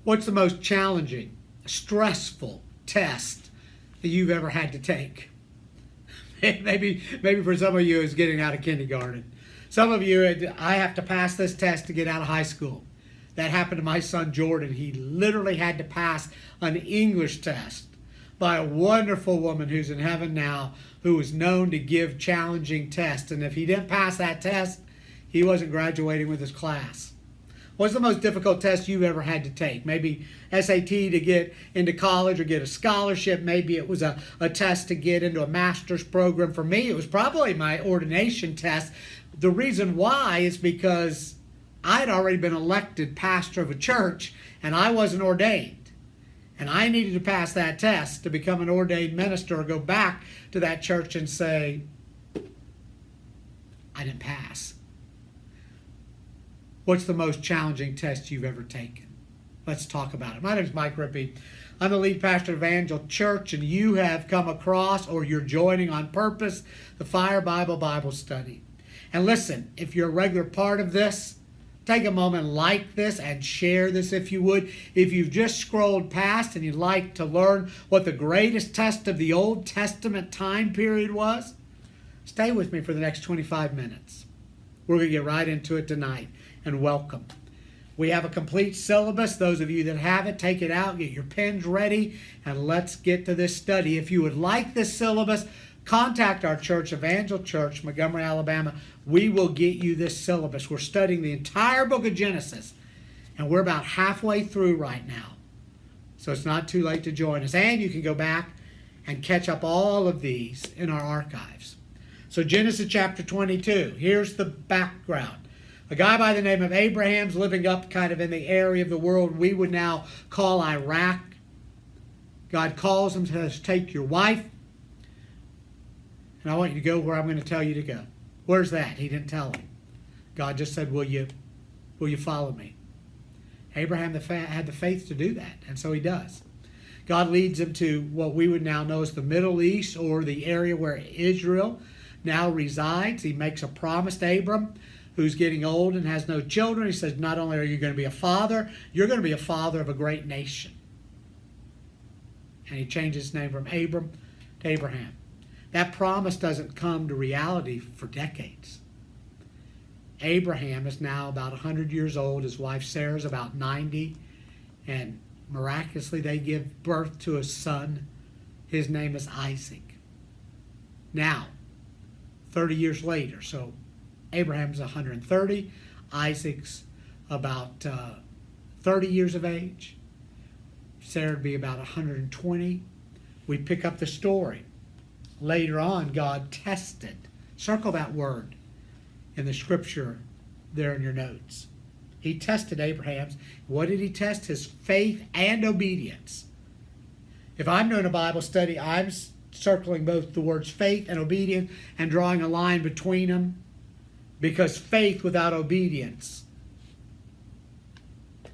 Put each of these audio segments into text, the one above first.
What's the most challenging, stressful test that you've ever had to take? maybe for some of you it's getting out of kindergarten. Some of you, I have to pass this test to get out of high school. That happened to my son Jordan. He literally had to pass an English test by a wonderful woman who's in heaven now, who was known to give challenging tests. And if he didn't pass that test, he wasn't graduating with his class. What's the most difficult test you've ever had to take? Maybe SAT to get into college or get a scholarship. Maybe it was a test to get into a master's program. For me, it was probably my ordination test. The reason why is because I'd already been elected pastor of a church and I wasn't ordained. And I needed to pass that test to become an ordained minister or go back to that church and say, I didn't pass. What's the most challenging test you've ever taken? Let's talk about it. My name is Mike Rippey. I'm the lead pastor of Evangel Church, and you have come across, or you're joining on purpose, the Fire Bible Study. And listen, if you're a regular part of this, take a moment, like this, and share this if you would. If you've just scrolled past and you'd like to learn what the greatest test of the Old Testament time period was, stay with me for the next 25 minutes. We're going to get right into it tonight, and welcome. We have a complete syllabus. Those of you that have it, take it out, get your pens ready, and let's get to this study. If you would like this syllabus, contact our church, Evangel Church, Montgomery, Alabama. We will get you this syllabus. We're studying the entire book of Genesis, and we're about halfway through right now. So it's not too late to join us. And you can go back and catch up all of these in our archives. So Genesis chapter 22, here's the background. A guy by the name of Abraham's living up kind of in the area of the world we would now call Iraq. God calls him, says, take your wife, and I want you to go where I'm going to tell you to go. Where's that? He didn't tell him. God just said, will you follow me? Abraham had the faith to do that, and so he does. God leads him to what we would now know as the Middle East, or the area where Israel now resides. He makes a promise to Abram, who's getting old and has no children. He says, not only are you going to be a father, you're going to be a father of a great nation. And he changes his name from Abram to Abraham. That promise doesn't come to reality for decades. Abraham is now about 100 years old. His wife Sarah is about 90. And miraculously they give birth to a son. His name is Isaac. Now, 30 years later, so Abraham's 130. Isaac's about 30 years of age. Sarah would be about 120. We pick up the story. Later on, God tested. Circle that word in the scripture there in your notes. He tested Abraham's. What did he test? His faith and obedience. If I'm doing a Bible study, I'm circling both the words faith and obedience and drawing a line between them, because faith without obedience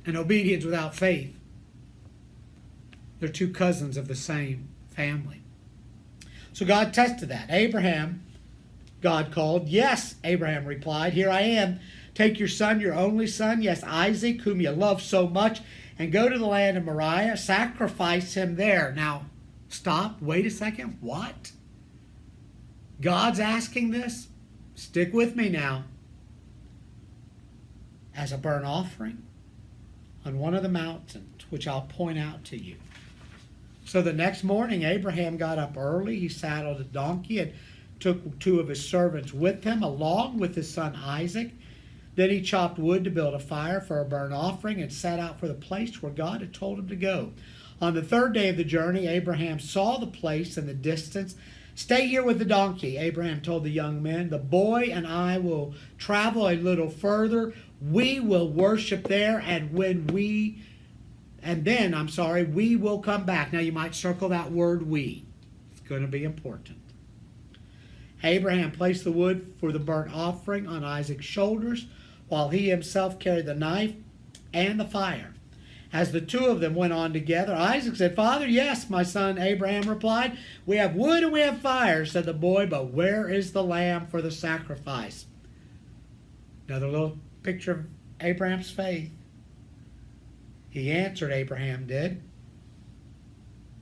and obedience without faith, they're two cousins of the same family. So God tested that. Abraham, God called. Yes, Abraham replied, here I am. Take your son, your only son, yes, Isaac, whom you love so much, and go to the land of Moriah. Sacrifice him there. Now, stop. Wait a second. What? God's asking this? Stick with me now. As a burnt offering on one of the mountains, which I'll point out to you. So the next morning, Abraham got up early. He saddled a donkey and took two of his servants with him, along with his son Isaac. Then he chopped wood to build a fire for a burnt offering and set out for the place where God had told him to go. On the third day of the journey, Abraham saw the place in the distance. Stay here with the donkey, Abraham told the young men. The boy and I will travel a little further. We will worship there, and we will come back. Now you might circle that word we. It's going to be important. Abraham placed the wood for the burnt offering on Isaac's shoulders, while he himself carried the knife and the fire. As the two of them went on together, Isaac said, Father, yes, my son, Abraham replied. We have wood and we have fire, said the boy, but where is the lamb for the sacrifice? Another little picture of Abraham's faith. He answered, Abraham did,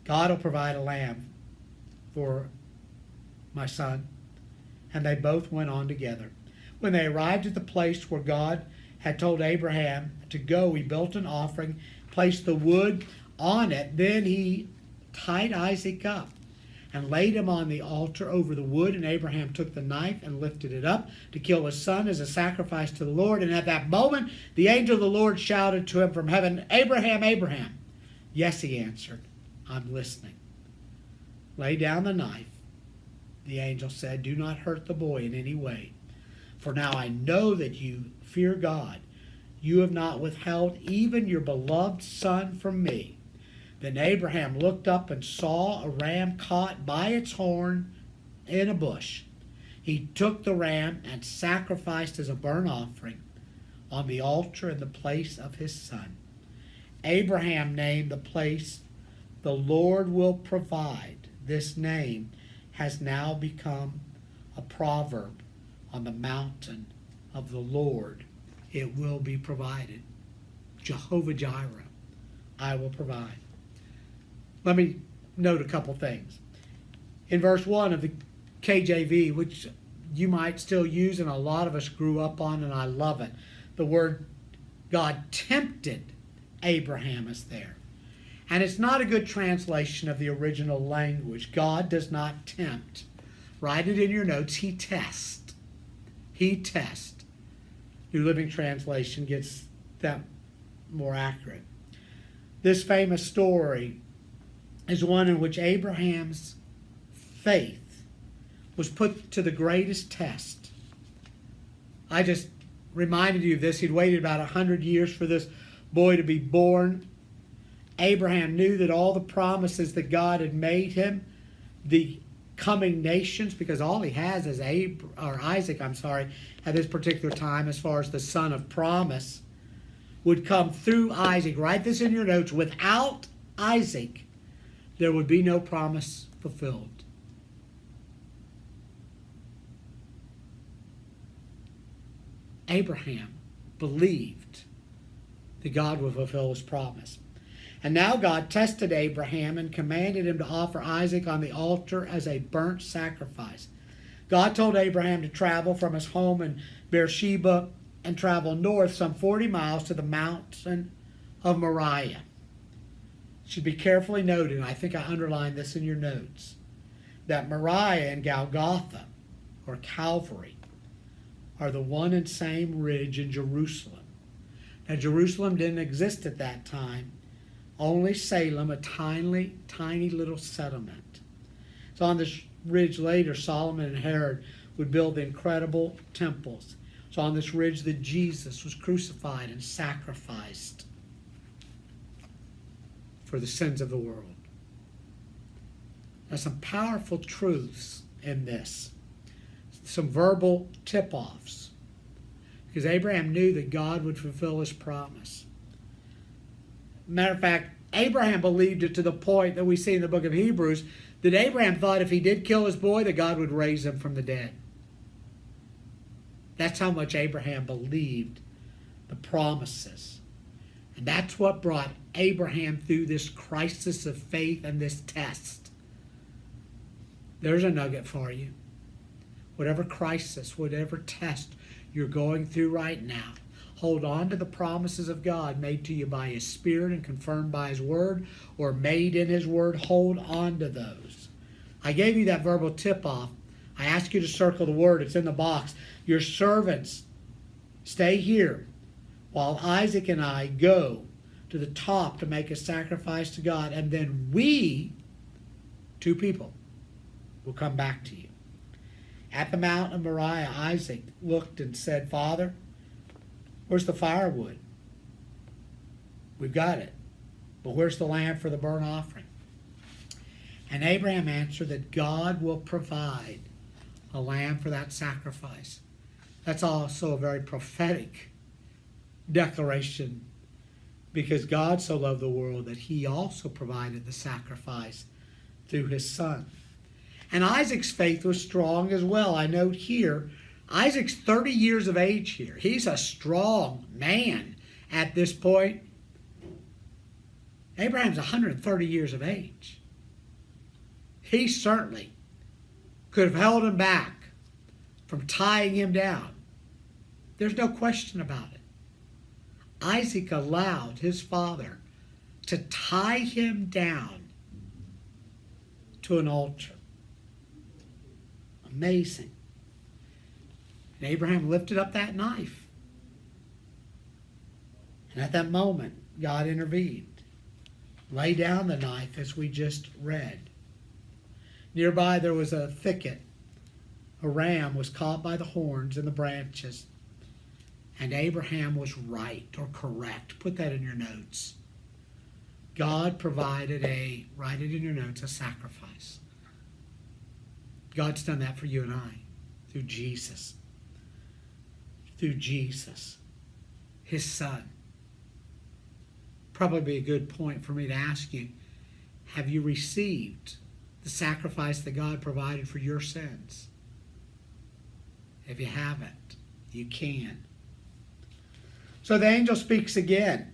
God will provide a lamb for my son. And they both went on together. When they arrived at the place where God had told Abraham to go, he built an offering, placed the wood on it. Then he tied Isaac up and laid him on the altar over the wood. And Abraham took the knife and lifted it up to kill his son as a sacrifice to the Lord. And at that moment, the angel of the Lord shouted to him from heaven, Abraham, Abraham. Yes, he answered, I'm listening. Lay down the knife. The angel said, do not hurt the boy in any way. For now I know that you fear God. You have not withheld even your beloved son from me. Then Abraham looked up and saw a ram caught by its horn in a bush. He took the ram and sacrificed as a burnt offering on the altar in the place of his son. Abraham named the place, the Lord will provide. This name has now become a proverb. On the mountain of the Lord it will be provided. Jehovah Jireh, I will provide. Let me note a couple things. In verse 1 of the KJV, which you might still use and a lot of us grew up on, and I love it, the word God tempted Abraham is there. And it's not a good translation of the original language. God does not tempt. Write it in your notes. He tests. He tests. New Living Translation gets that more accurate. This famous story is one in which Abraham's faith was put to the greatest test. I just reminded you of this. He'd waited about 100 years for this boy to be born. Abraham knew that all the promises that God had made him, the coming nations, because all he has is Isaac, at this particular time, as far as the son of promise, would come through Isaac. Write this in your notes. Without Isaac, there would be no promise fulfilled. Abraham believed that God would fulfill his promise. And now God tested Abraham and commanded him to offer Isaac on the altar as a burnt sacrifice. God told Abraham to travel from his home in Beersheba and travel north some 40 miles to the mountain of Moriah. It should be carefully noted, and I think I underlined this in your notes, that Moriah and Golgotha, or Calvary, are the one and same ridge in Jerusalem. Now, Jerusalem didn't exist at that time. Only Salem, a tiny, tiny little settlement. So on this ridge later, Solomon and Herod would build the incredible temples. So on this ridge that Jesus was crucified and sacrificed for the sins of the world. Now, some powerful truths in this. Some verbal tip-offs. Because Abraham knew that God would fulfill his promise. Matter of fact, Abraham believed it to the point that we see in the book of Hebrews that Abraham thought if he did kill his boy, that God would raise him from the dead. That's how much Abraham believed the promises. And that's what brought Abraham through this crisis of faith and this test. There's a nugget for you. Whatever crisis, whatever test you're going through right now, hold on to the promises of God made to you by His Spirit and confirmed by His Word, or made in His Word. Hold on to those. I gave you that verbal tip-off. I ask you to circle the word. It's in the box. Your servants stay here while Isaac and I go to the top to make a sacrifice to God. And then we, two people, will come back to you. At the mountain of Moriah, Isaac looked and said, Father, where's the firewood? We've got it. But where's the lamb for the burnt offering? And Abraham answered that God will provide a lamb for that sacrifice. That's also a very prophetic declaration, because God so loved the world that He also provided the sacrifice through His Son. And Isaac's faith was strong as well. I note here, Isaac's 30 years of age here. He's a strong man at this point. Abraham's 130 years of age. He certainly could have held him back from tying him down. There's no question about it. Isaac allowed his father to tie him down to an altar. Amazing. And Abraham lifted up that knife. And at that moment, God intervened. Lay down the knife as we just read. Nearby there was a thicket. A ram was caught by the horns in the branches. And Abraham was right or correct. Put that in your notes. God provided write it in your notes, a sacrifice. God's done that for you and I through Jesus. Through Jesus, his son. Probably be a good point for me to ask you, have you received the sacrifice that God provided for your sins? If you haven't, you can. So the angel speaks again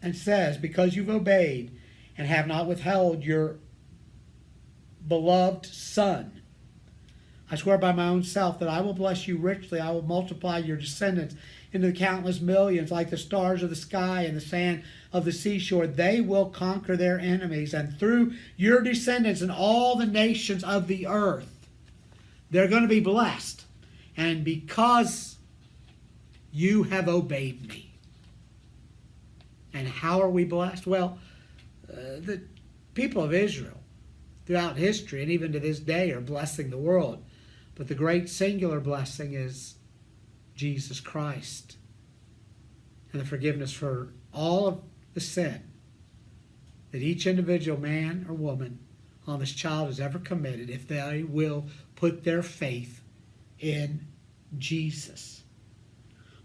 and says, because you've obeyed and have not withheld your beloved son, I swear by my own self that I will bless you richly. I will multiply your descendants into the countless millions, like the stars of the sky and the sand of the seashore. They will conquer their enemies, and through your descendants and all the nations of the earth, they're going to be blessed. And because you have obeyed me. And how are we blessed? Well, the people of Israel throughout history and even to this day are blessing the world. But the great singular blessing is Jesus Christ and the forgiveness for all of the sin that each individual man or woman on this child has ever committed, if they will put their faith in Jesus.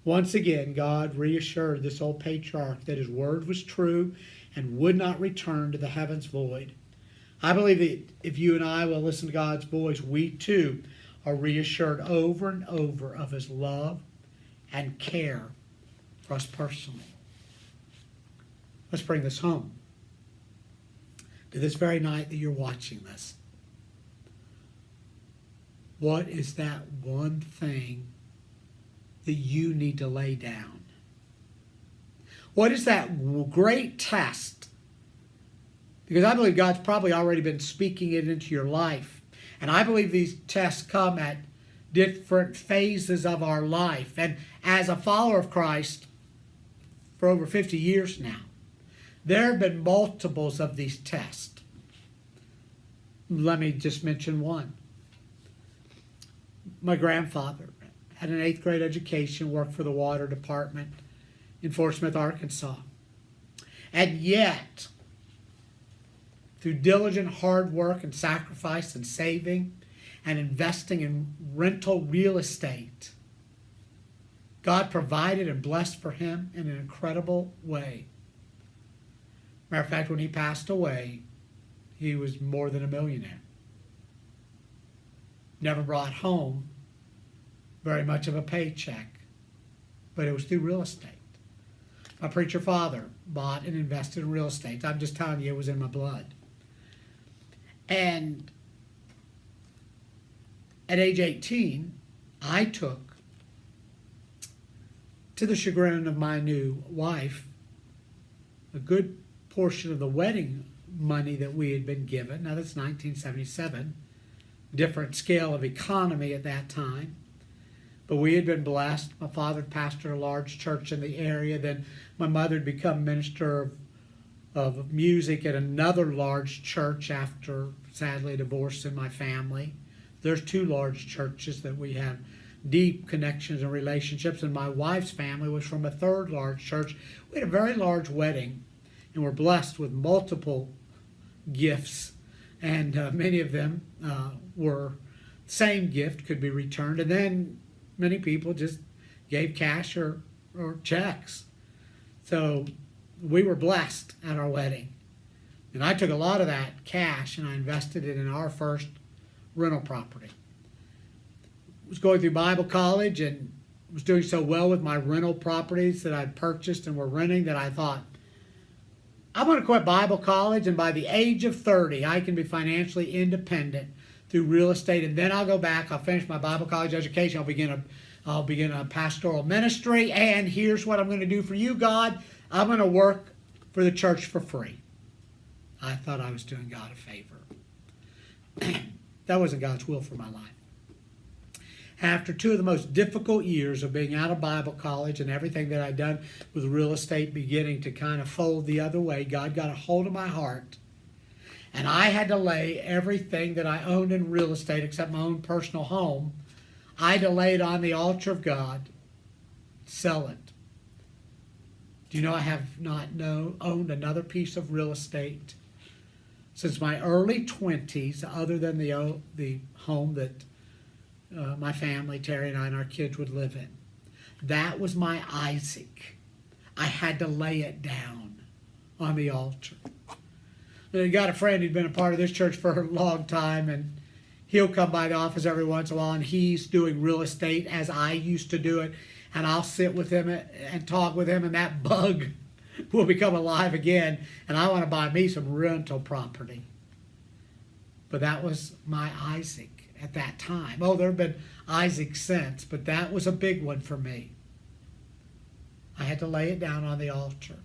Once again, God reassured this old patriarch that his word was true and would not return to the heavens void. I believe that if you and I will listen to God's voice, we too are reassured over and over of his love and care for us personally. Let's bring this home to this very night that you're watching this. What is that one thing that you need to lay down? What is that great test? Because I believe God's probably already been speaking it into your life. And I believe these tests come at different phases of our life. And as a follower of Christ for over 50 years now, there have been multiples of these tests. Let me just mention one. My grandfather had an 8th grade education, worked for the water department in Fort Smith, Arkansas. And yet, through diligent hard work and sacrifice and saving and investing in rental real estate, God provided and blessed for him in an incredible way. Matter of fact, when he passed away, he was more than a millionaire. Never brought home very much of a paycheck, but it was through real estate. My preacher father bought and invested in real estate. I'm just telling you, it was in my blood. And at age 18, I took, to the chagrin of my new wife, a good portion of the wedding money that we had been given. Now that's 1977, different scale of economy at that time. But we had been blessed. My father pastored a large church in the area. Then my mother had become minister of music at another large church after, sadly, a divorce in my family. There's 2 large churches that we have deep connections and relationships, and my wife's family was from a 3rd large church. We had a very large wedding, and we're blessed with multiple gifts, and many of them were same gift, could be returned, and then many people just gave cash or checks. So we were blessed at our wedding. And I took a lot of that cash and I invested it in our first rental property. I was going through Bible college and was doing so well with my rental properties that I'd purchased and were renting that I thought, I'm going to quit Bible college, and by the age of 30, I can be financially independent through real estate, and then I'll go back. I'll finish my Bible college education. I'll begin a pastoral ministry, and here's what I'm going to do for you, God. I'm going to work for the church for free. I thought I was doing God a favor. That wasn't God's will for my life. After 2 of the most difficult years of being out of Bible college and everything that I'd done with real estate beginning to kind of fold the other way, God got a hold of my heart. And I had to lay everything that I owned in real estate except my own personal home. I had to lay it on the altar of God, sell it. Do you know I have not owned another piece of real estate since my early 20s, other than the home that my family, Terry and I and our kids would live in. That was my Isaac. I had to lay it down on the altar. I got a friend who'd been a part of this church for a long time, and he'll come by the office every once in a while, and he's doing real estate as I used to do it, and I'll sit with him and talk with him, and that bug will become alive again, and I want to buy me some rental property. But that was my Isaac at that time. Oh, there have been Isaacs since, but that was a big one for me. I had to lay it down on the altar.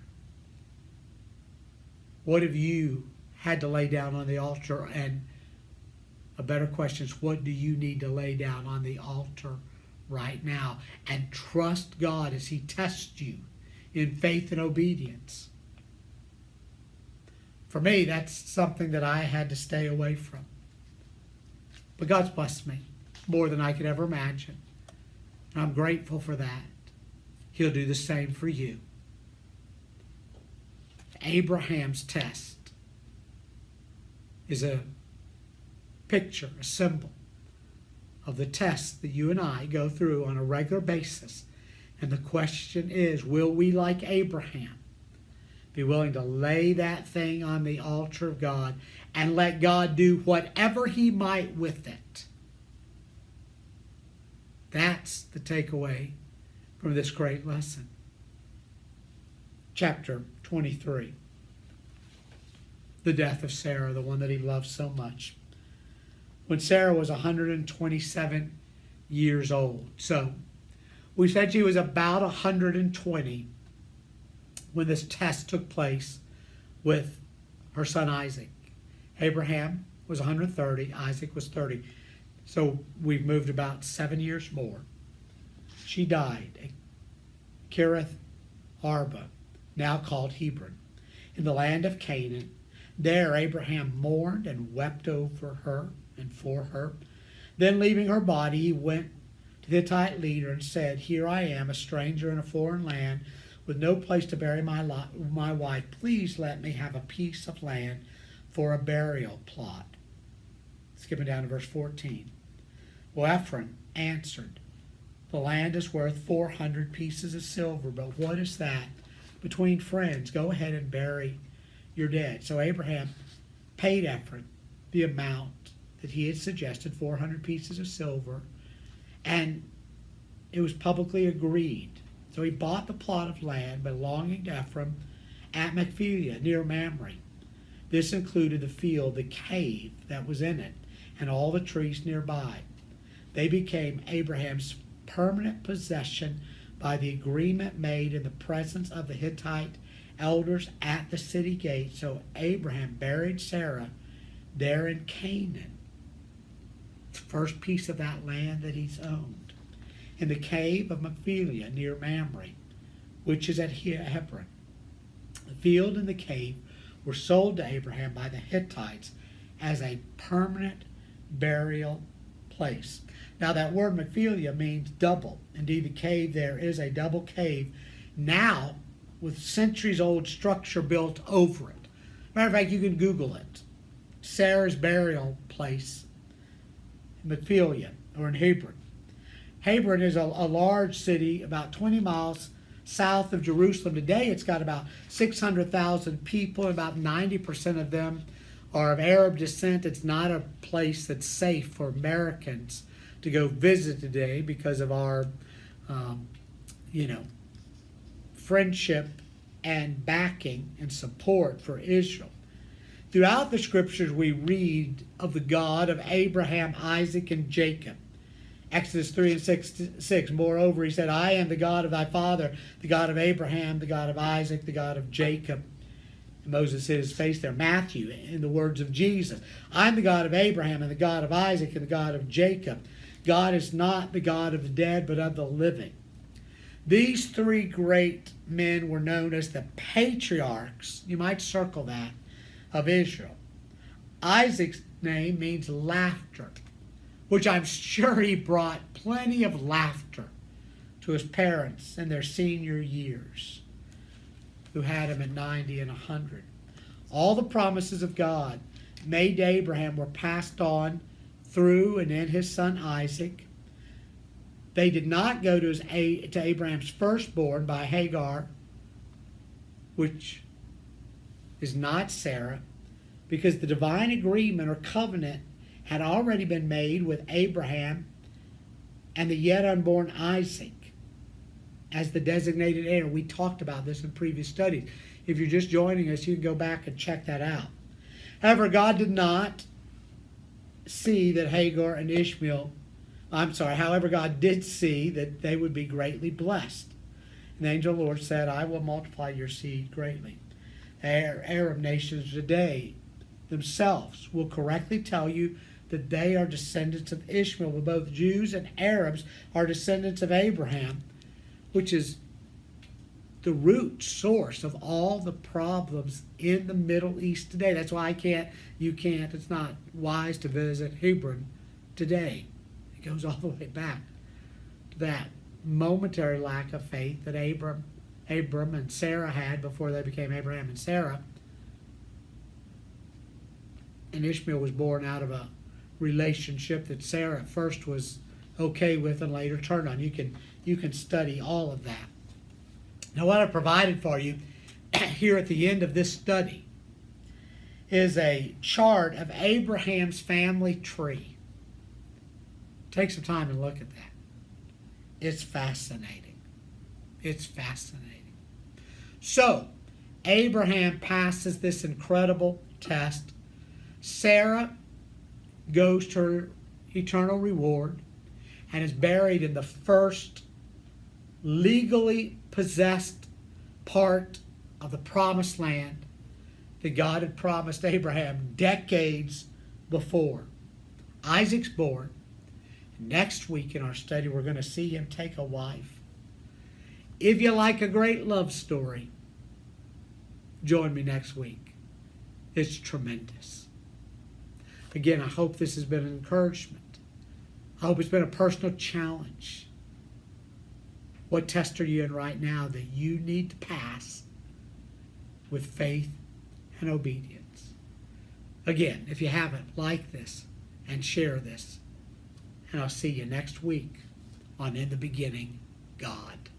What have you had to lay down on the altar? And a better question is, what do you need to lay down on the altar right now? And trust God as He tests you in faith and obedience. For me, that's something that I had to stay away from. But God's blessed me more than I could ever imagine. And I'm grateful for that. He'll do the same for you. Abraham's test is a picture, a symbol of the test that you and I go through on a regular basis. And the question is, will we, like Abraham, be willing to lay that thing on the altar of God and let God do whatever He might with it? That's the takeaway from this great lesson. Chapter 23. The death of Sarah, the one that he loved so much. When Sarah was 127 years old. So, we said she was about 120 when this test took place with her son Isaac. Abraham was 130, Isaac was 30. So we've moved about 7 years more. She died at Kiriath Arba, now called Hebron, in the land of Canaan. There Abraham mourned and wept over her and for her. Then leaving her body, he went to the Hittite leader and said, "Here I am, a stranger in a foreign land, with no place to bury my wife. Please let me have a piece of land for a burial plot." Skipping down to verse 14. Well, Ephron answered, "The land is worth 400 pieces of silver, but what is that between friends? Go ahead and bury your dead." So Abraham paid Ephron the amount that he had suggested, 400 pieces of silver, and it was publicly agreed. So he bought the plot of land belonging to Ephron at Machpelah near Mamre. This included the field, the cave that was in it, and all the trees nearby. They became Abraham's permanent possession by the agreement made in the presence of the Hittite elders at the city gate. So Abraham buried Sarah there in Canaan, the first piece of that land that he's owned, in the cave of Machpelah near Mamre, which is at Hebron. The field and the cave were sold to Abraham by the Hittites as a permanent burial place. Now that word Machpelah means double. Indeed, the cave there is a double cave now with centuries-old structure built over it. Matter of fact, you can Google it. Sarah's burial place in Machpelah, or in Hebron. Hebron is a large city about 20 miles south of Jerusalem. Today it's got about 600,000 people. About 90% of them are of Arab descent. It's not a place that's safe for Americans to go visit today because of our, friendship and backing and support for Israel. Throughout the scriptures, we read of the God of Abraham, Isaac, and Jacob. Exodus 3 and 6. Moreover, he said, I am the God of thy father, the God of Abraham, the God of Isaac, the God of Jacob. And Moses hid his face there. Matthew, in the words of Jesus, I'm the God of Abraham and the God of Isaac and the God of Jacob. God is not the God of the dead, but of the living. These three great men were known as the patriarchs, you might circle that, of Israel. Isaac's name means laughter, which I'm sure he brought plenty of laughter to his parents in their senior years, who had him at 90 and 100. All the promises of God made to Abraham were passed on through and in his son Isaac. They did not go to Abraham's firstborn by Hagar, which is not Sarah, because the divine agreement or covenant had already been made with Abraham and the yet unborn Isaac as the designated heir. We talked about this in previous studies. If you're just joining us, you can go back and check that out. However, God did not see that Hagar and however, God did see that they would be greatly blessed. And the angel of the Lord said, I will multiply your seed greatly. Arab nations today themselves will correctly tell you that they are descendants of Ishmael, but both Jews and Arabs are descendants of Abraham, which is the root source of all the problems in the Middle East today. That's why it's not wise to visit Hebron today. It goes all the way back to that momentary lack of faith that Abram and Sarah had before they became Abraham and Sarah. And Ishmael was born out of a relationship that Sarah at first was okay with and later turned on. You can study all of that. Now, what I provided for you here at the end of this study is a chart of Abraham's family tree. Take some time and look at that. It's fascinating. It's fascinating. So, Abraham passes this incredible test. Sarah goes to her eternal reward and is buried in the first legally possessed part of the promised land that God had promised Abraham decades before. Isaac's born. Next week in our study, we're going to see him take a wife. If you like a great love story, join me next week. It's tremendous. Again, I hope this has been an encouragement. I hope it's been a personal challenge. What test are you in right now that you need to pass with faith and obedience? Again, if you haven't, like this and share this. And I'll see you next week on In the Beginning, God.